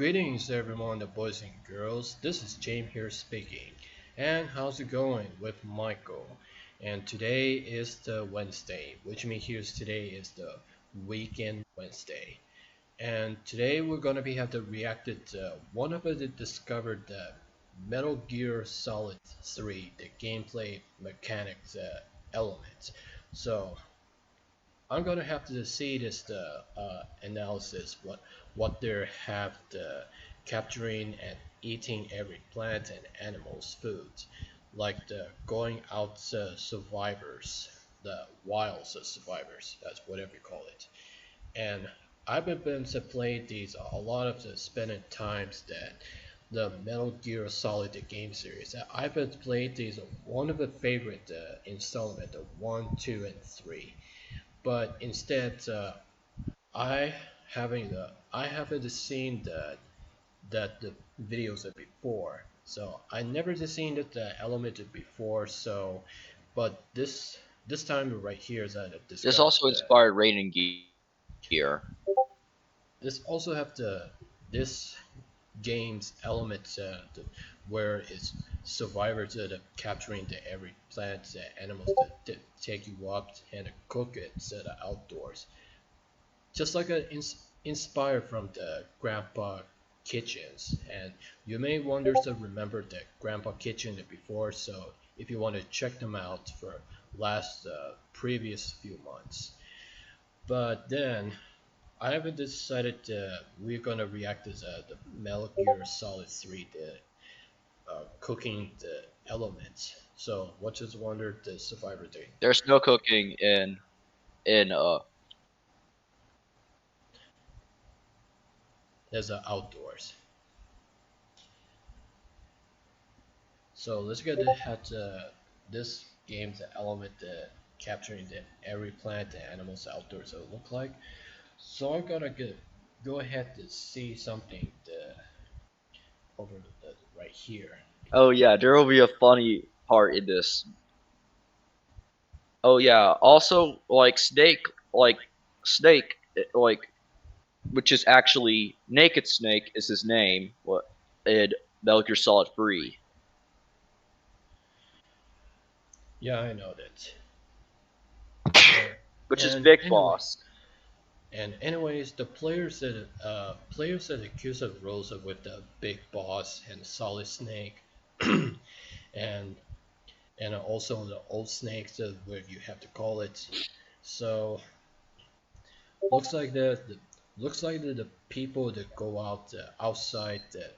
Greetings everyone, the boys and girls. This is James here speaking. And how's it going with Michael? And today is the Wednesday, which means today is the weekend Wednesday. And today we're gonna be have to react to one of the discovered Metal Gear Solid 3, the gameplay mechanics elements. So I'm gonna have to see this analysis what they have the capturing and eating every plant and animal's food, like the going out survivors, the wild survivors. That's whatever you call it. And I've been to play these a lot of the spending times that the Metal Gear Solid the game series. I've been played these one of the favorite installment, the 1, 2, and 3, but instead I I haven't seen the videos of before, so I never seen the element before. So, but this time right here is that I This discovered also inspired Raiden Gear. this also have this game's elements where it's survivors capturing every plant animals that take you up and cook it outdoors, just like inspired from the grandpa kitchens. And you may wonder to remember the grandpa kitchen before, so if you want to check them out for last previous few months. But then I haven't decided we're gonna react as the Metal Gear Solid 3, the cooking the elements. So what just wondered the survivor thing. There's no cooking in There's outdoors. So let's get at this game's element capturing every plant and animals outdoors will look like. So I'm gonna go ahead to see something over right here. Oh yeah, there will be a funny part in this. Oh yeah, also Snake which is actually Naked Snake is his name. What in Metal Gear Solid 3. Yeah, I know that. Which is And Big anyway, Boss. anyways, the players that accuse of roles with the Big Boss and Solid Snake, and also the old snakes, where you have to call it. So looks like the people that go out outside the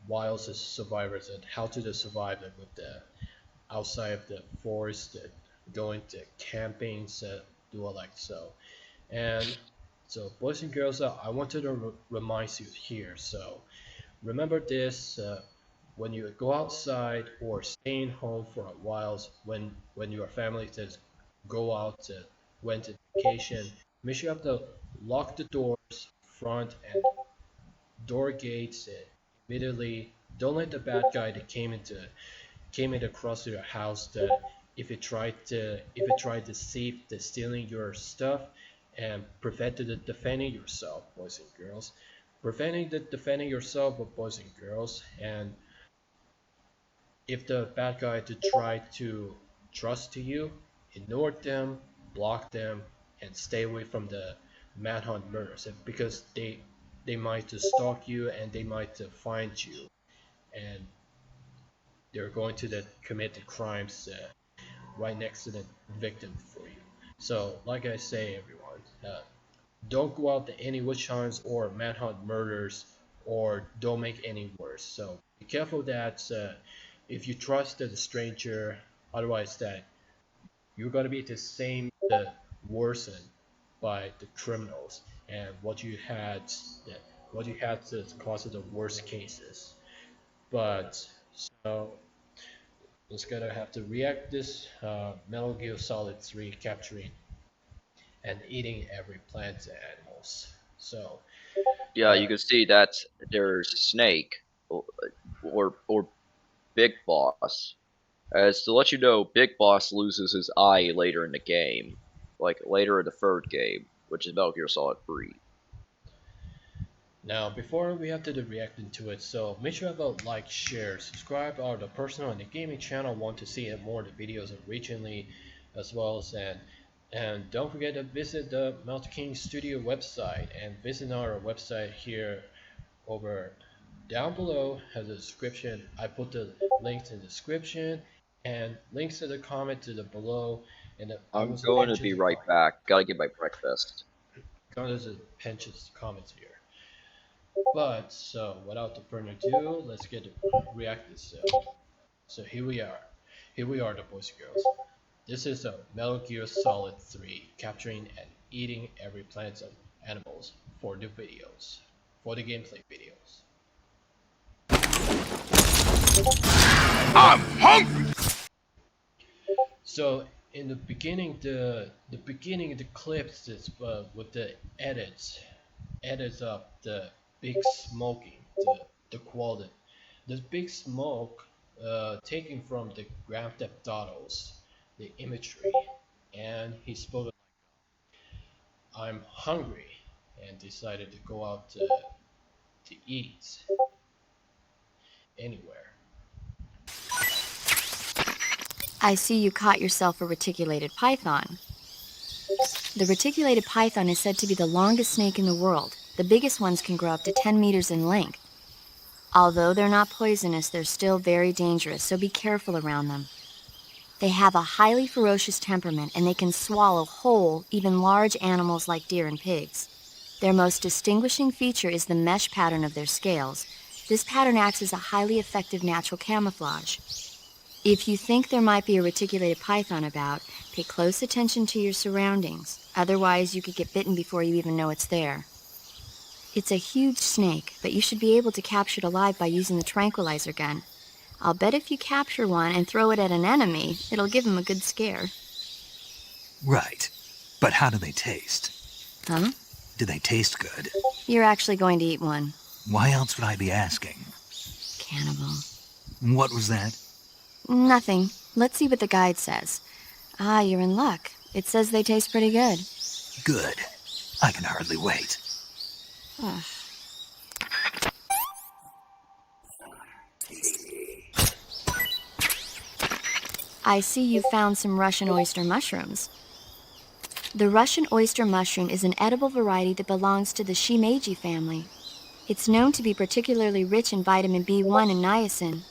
wild survivors and how to survive with the outside of the forest, going to campings, do it like so. And so, boys and girls, I wanted to remind you here. So remember this: when you go outside or staying home for a while, when your family says go out to went to vacation, make sure you have to lock the doors, front and door gates immediately. Don't let the bad guy that came in across your house that if it tried to see the stealing your stuff, and prevented the defending yourself, boys and girls. Preventing the defending yourself, boys and girls. And if the bad guy to try to trust to you, ignore them, block them, and stay away from the manhunt murders, because they might stalk you and they might find you, and they're going to commit the crimes right next to the victim for you. So, like I say, everyone, don't go out to any witch hunts or manhunt murders, or don't make any worse. So be careful that if you trust the stranger, otherwise that you're gonna be the same worsened by the criminals, and what you had to cause the worst cases. But so it's gonna have to react this Metal Gear Solid 3 capturing and eating every plant and animals. So Yeah, uh, you can see that there's Snake or Big Boss. As to let you know, Big Boss loses his eye later in the game, like later in the third game, which is Metal Gear Solid 3. Now, before we have to do reacting to it, so make sure to like, share, subscribe our the personal and the gaming channel. Want to see more of the videos originally, as well as and don't forget to visit the Mount King Studio website and visit our website here over down below has a description. I put the links in the description and links to the comment to the below, and I I'm was going to pinches be the right back. Gotta get my breakfast. pinches comments here. But so without the further ado, let's get to react this. So here we are. Here we are, the boys and girls. This is a Metal Gear Solid 3, capturing and eating every planet of animals for the videos, for the gameplay videos. I'm hungry. So in the beginning, the beginning of the clips is with the edits of the big smoking, the quality, the big smoke, taken from the Grand Theft Autos, the imagery, and he spoke like, "I'm hungry," and decided to go out to eat anywhere. I see you caught yourself a reticulated python. The reticulated python is said to be the longest snake in the world. The biggest ones can grow up to 10 meters in length. Although they're not poisonous, they're still very dangerous, so be careful around them. They have a highly ferocious temperament, and they can swallow whole, even large animals like deer and pigs. Their most distinguishing feature is the mesh pattern of their scales. This pattern acts as a highly effective natural camouflage. If you think there might be a reticulated python about, pay close attention to your surroundings. Otherwise, you could get bitten before you even know it's there. It's a huge snake, but you should be able to capture it alive by using the tranquilizer gun. I'll bet if you capture one and throw it at an enemy, it'll give him a good scare. Right. But how do they taste? Huh? Do they taste good? You're actually going to eat one. Why else would I be asking? Cannibal. What was that? Nothing. Let's see what the guide says. Ah, you're in luck. It says they taste pretty good. Good. I can hardly wait. Ugh. I see you found some Russian oyster mushrooms. The Russian oyster mushroom is an edible variety that belongs to the shimeji family. It's known to be particularly rich in vitamin B1 and niacin.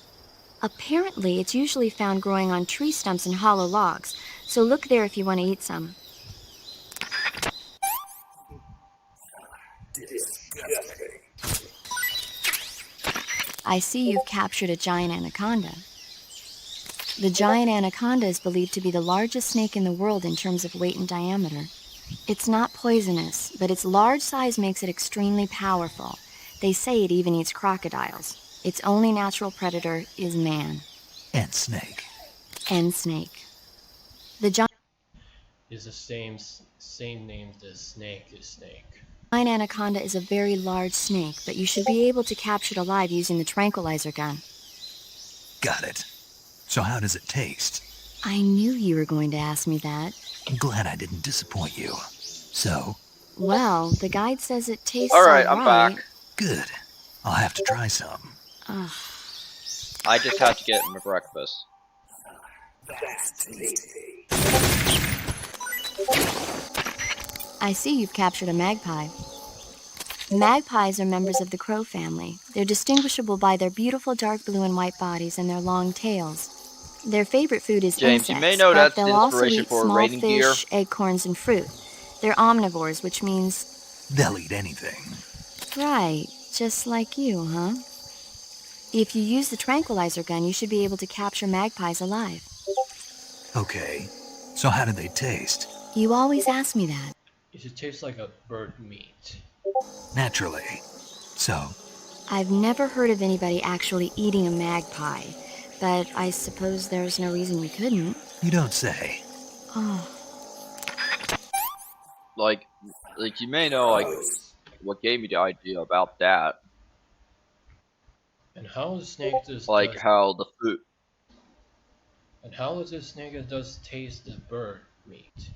Apparently, it's usually found growing on tree stumps and hollow logs, so look there if you want to eat some. I see you've captured a giant anaconda. The giant anaconda is believed to be the largest snake in the world in terms of weight and diameter. It's not poisonous, but its large size makes it extremely powerful. They say it even eats crocodiles. Its only natural predator is man. And snake. And snake. The giant Is the same name as snake is snake. anaconda is a very large snake, but you should be able to capture it alive using the tranquilizer gun. Got it. So how does it taste? I knew you were going to ask me that. I'm glad I didn't disappoint you. So? Well, the guide says it tastes Alright, all I'm right. back. Good. I'll have to try some. Ugh. I just had to get my breakfast. I see you've captured a magpie. Magpies are members of the crow family. They're distinguishable by their beautiful dark blue and white bodies and their long tails. Their favorite food is James, insects, you may know but that's they'll the also inspiration eat for small raiding gear. fish, acorns, and fruit. They're omnivores, which means... They'll eat anything. Right, just like you, huh? If you use the tranquilizer gun, you should be able to capture magpies alive. Okay. So how do they taste? You always ask me that. It should taste like a bird meat. Naturally. So? I've never heard of anybody actually eating a magpie, but I suppose there's no reason you couldn't. You don't say. Oh, Like you may know, like, what gave me the idea about that. And how is snake does Like how the food. and how is a snake that does taste the bird meat?